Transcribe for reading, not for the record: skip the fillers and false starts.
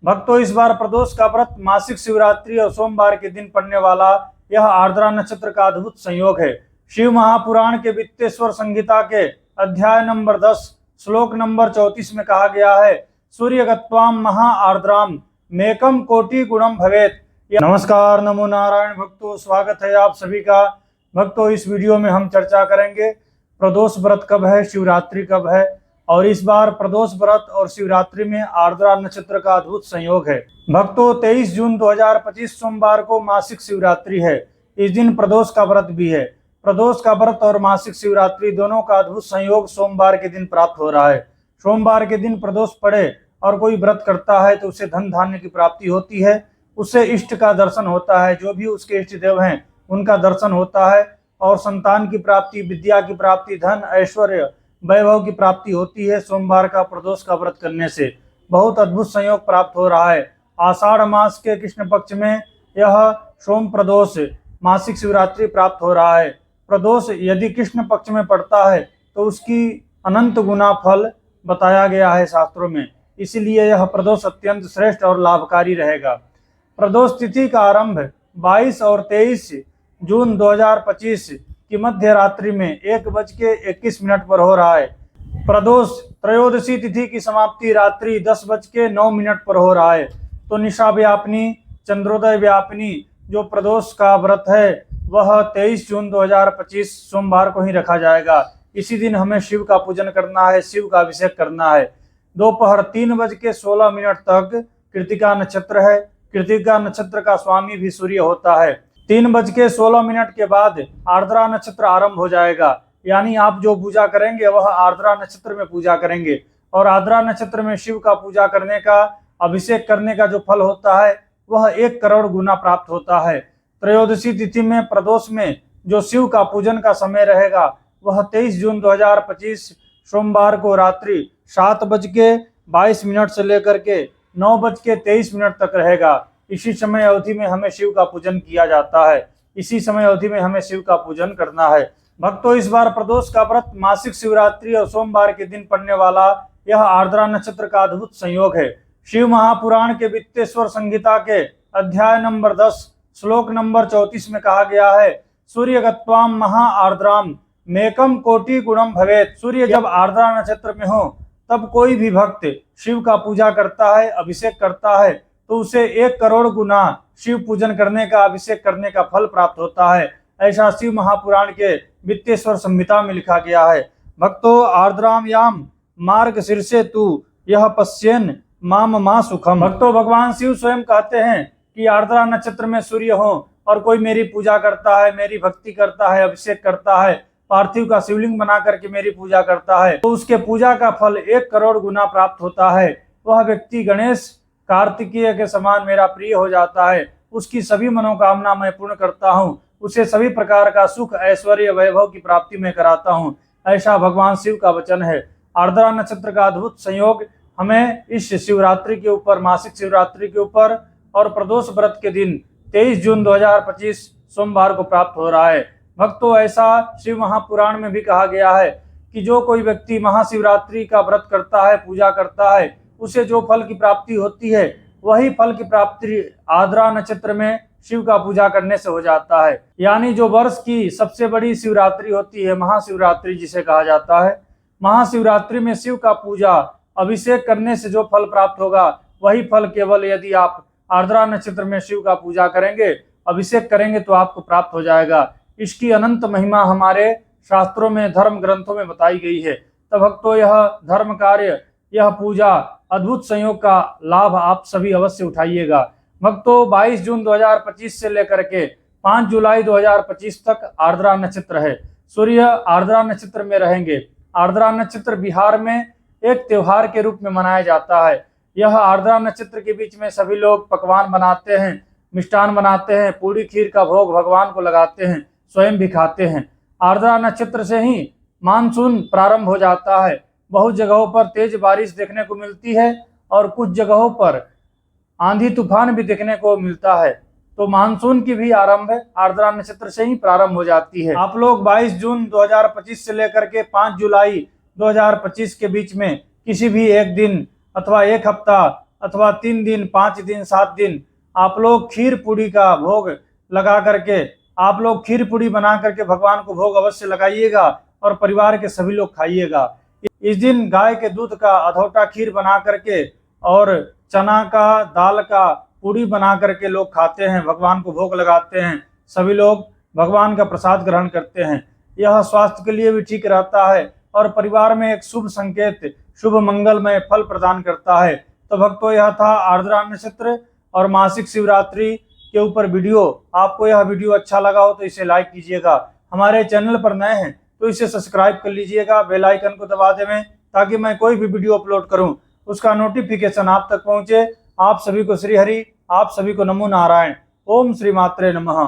भक्तों, इस बार प्रदोष का व्रत मासिक शिवरात्रि और सोमवार के दिन पड़ने वाला यह आर्द्रा नक्षत्र का अद्भुत संयोग है। शिव महापुराण के वित्तेश्वर संहिता के अध्याय नंबर 10 श्लोक नंबर 34 में कहा गया है, सूर्य गत्वाम महा आर्द्राम मेकम कोटि गुणम भवेत। नमस्कार, नमो नारायण भक्तों, स्वागत है आप सभी का। भक्तों, इस वीडियो में हम चर्चा करेंगे प्रदोष व्रत कब है, शिवरात्रि कब है, और इस बार प्रदोष व्रत और शिवरात्रि में आर्द्रा नक्षत्र का अद्भुत संयोग है। भक्तों, 23 जून 2025 सोमवार को मासिक शिवरात्रि है। इस दिन प्रदोष का व्रत भी है। प्रदोष का व्रत और मासिक शिवरात्रि दोनों का अद्भुत संयोग सोमवार के दिन प्राप्त हो रहा है। सोमवार के दिन प्रदोष पड़े और कोई व्रत करता है तो उसे धन धान्य की प्राप्ति होती है, उससे इष्ट का दर्शन होता है, जो भी उसके इष्ट देव हैं उनका दर्शन होता है, और संतान की प्राप्ति, विद्या की प्राप्ति, धन ऐश्वर्य वैभव की प्राप्ति होती है। सोमवार का प्रदोष का व्रत करने से बहुत अद्भुत संयोग प्राप्त हो रहा है। आषाढ़ मास के कृष्ण पक्ष में यह सोम प्रदोष मासिक शिवरात्रि प्राप्त हो रहा है। प्रदोष यदि कृष्ण पक्ष में पड़ता है तो उसकी अनंत गुना फल बताया गया है शास्त्रों में, इसीलिए यह प्रदोष अत्यंत श्रेष्ठ और लाभकारी रहेगा। प्रदोष तिथि का आरंभ 22 और 23 जून 2025 की मध्य रात्रि में 1:21 पर हो रहा है। प्रदोष त्रयोदशी तिथि की समाप्ति रात्रि 10:09 पर हो रहा है। तो निशा व्यापिनी, चंद्रोदय व्यापिनी जो प्रदोष का व्रत है वह 23 जून 2025 सोमवार को ही रखा जाएगा। इसी दिन हमें शिव का पूजन करना है, शिव का अभिषेक करना है। दोपहर 3:16 तक कृतिका नक्षत्र है। कृतिका नक्षत्र का स्वामी भी सूर्य होता है। 3:16 के बाद आर्द्रा नक्षत्र आरंभ हो जाएगा, यानी आप जो पूजा करेंगे वह आर्द्रा नक्षत्र में पूजा करेंगे, और आर्द्रा नक्षत्र में शिव का पूजा करने का, अभिषेक करने का जो फल होता है वह 1 करोड़ गुना प्राप्त होता है। त्रयोदशी तिथि में प्रदोष में जो शिव का पूजन का समय रहेगा वह 23 जून 2025 सोमवार को रात्रि 7:22 से लेकर के 9:23 तक रहेगा। इसी समय अवधि में हमें शिव का पूजन किया जाता है, इसी समय अवधि में हमें शिव का पूजन करना है। भक्तों, इस बार प्रदोष का व्रत मासिक शिवरात्रि और सोमवार के दिन पड़ने वाला यह आर्द्रा नक्षत्र का अद्भुत संयोग है। शिव महापुराण के वित्तेश्वर संहिता के अध्याय नंबर 10 श्लोक नंबर 34 में कहा गया है, सूर्य गत्वाम महा आर्द्राम मेकम कोटि गुणम भवेत। सूर्य जब आर्द्रा नक्षत्र में हो तब कोई भी भक्त शिव का पूजा करता है, अभिषेक करता है, तो उसे 1 करोड़ गुना शिव पूजन करने का, अभिषेक करने का फल प्राप्त होता है। ऐसा शिव महापुराण के वित्तेश्वर संहिता में लिखा गया है। भक्तों, आर्द्राम याम मार्ग शीर्षे तू यह पश्येन माम मा सुखम। भक्तों, भगवान शिव स्वयं कहते हैं कि आर्द्रा नक्षत्र में सूर्य हो और कोई मेरी पूजा करता है, मेरी भक्ति करता है, अभिषेक करता है, पार्थिव का शिवलिंग बना करके मेरी पूजा करता है, तो उसके पूजा का फल 1 करोड़ गुना प्राप्त होता है। वह व्यक्ति गणेश कार्तिकेय के समान मेरा प्रिय हो जाता है। उसकी सभी मनोकामना मैं पूर्ण करता हूँ, उसे सभी प्रकार का सुख, ऐश्वर्य, वैभव की प्राप्ति में कराता हूँ। ऐसा भगवान शिव का वचन है। आर्द्रा नक्षत्र का अद्भुत संयोग हमें इस शिवरात्रि के ऊपर, मासिक शिवरात्रि के ऊपर और प्रदोष व्रत के दिन 23 जून 2025 सोमवार को प्राप्त हो रहा है। भक्तों, ऐसा शिव महापुराण में भी कहा गया है कि जो कोई व्यक्ति महाशिवरात्रि का व्रत करता है, पूजा करता है, उसे जो फल की प्राप्ति होती है वही फल की प्राप्ति आर्द्रा नक्षत्र में शिव का पूजा करने से हो जाता है। यानी जो वर्ष की सबसे बड़ी शिवरात्रि होती है, महाशिवरात्रि जिसे कहा जाता है, महाशिवरात्रि में शिव का पूजा, अभिषेक करने से जो फल प्राप्त होगा वही फल केवल यदि आप आर्द्रा नक्षत्र में शिव का पूजा करेंगे, अभिषेक करेंगे तो आपको प्राप्त हो जाएगा। इसकी अनंत महिमा हमारे शास्त्रों में, धर्म ग्रंथों में बताई गई है। तो भक्तों, यह धर्म कार्य, यह पूजा, अद्भुत संयोग का लाभ आप सभी अवश्य उठाइएगा। भक्तों, 22 जून 2025 से लेकर के 5 जुलाई 2025 तक आर्द्रा नक्षत्र है। सूर्य आर्द्रा नक्षत्र में रहेंगे। आर्द्रा नक्षत्र बिहार में एक त्योहार के रूप में मनाया जाता है। यह आर्द्रा नक्षत्र के बीच में सभी लोग पकवान बनाते हैं, मिष्ठान बनाते हैं, पूरी खीर का भोग भगवान को लगाते हैं, स्वयं भी खाते हैं। आर्द्रा नक्षत्र से ही मानसून प्रारंभ हो जाता है। बहुत जगहों पर तेज बारिश देखने को मिलती है और कुछ जगहों पर आंधी तूफान भी देखने को मिलता है। तो मानसून की भी आरंभ आर्द्रा नक्षत्र से ही प्रारंभ हो जाती है। आप लोग 22 जून 2025 से लेकर के 5 जुलाई 2025 के बीच में किसी भी एक दिन अथवा एक हफ्ता अथवा 3 दिन, 5 दिन, 7 दिन आप लोग खीर पूड़ी का भोग लगा करके, आप लोग खीर पूड़ी बना करके भगवान को भोग अवश्य लगाइएगा और परिवार के सभी लोग खाइएगा। इस दिन गाय के दूध का अधौटा खीर बना करके और चना का, दाल का पूड़ी बना करके लोग खाते हैं, भगवान को भोग लगाते हैं, सभी लोग भगवान का प्रसाद ग्रहण करते हैं। यह स्वास्थ्य के लिए भी ठीक रहता है और परिवार में एक शुभ संकेत, शुभ मंगलमय फल प्रदान करता है। तो भक्तों, यह था आर्द्रा नक्षत्र और मासिक शिवरात्रि के ऊपर वीडियो। आपको यह वीडियो अच्छा लगा हो तो इसे लाइक कीजिएगा। हमारे चैनल पर नए हैं तो इसे सब्सक्राइब कर लीजिएगा, बेल आइकन को दबा देवें ताकि मैं कोई भी वीडियो अपलोड करूं उसका नोटिफिकेशन आप तक पहुंचे। आप सभी को श्री हरि, आप सभी को नमो नारायण। ओम श्री मात्रे नमः।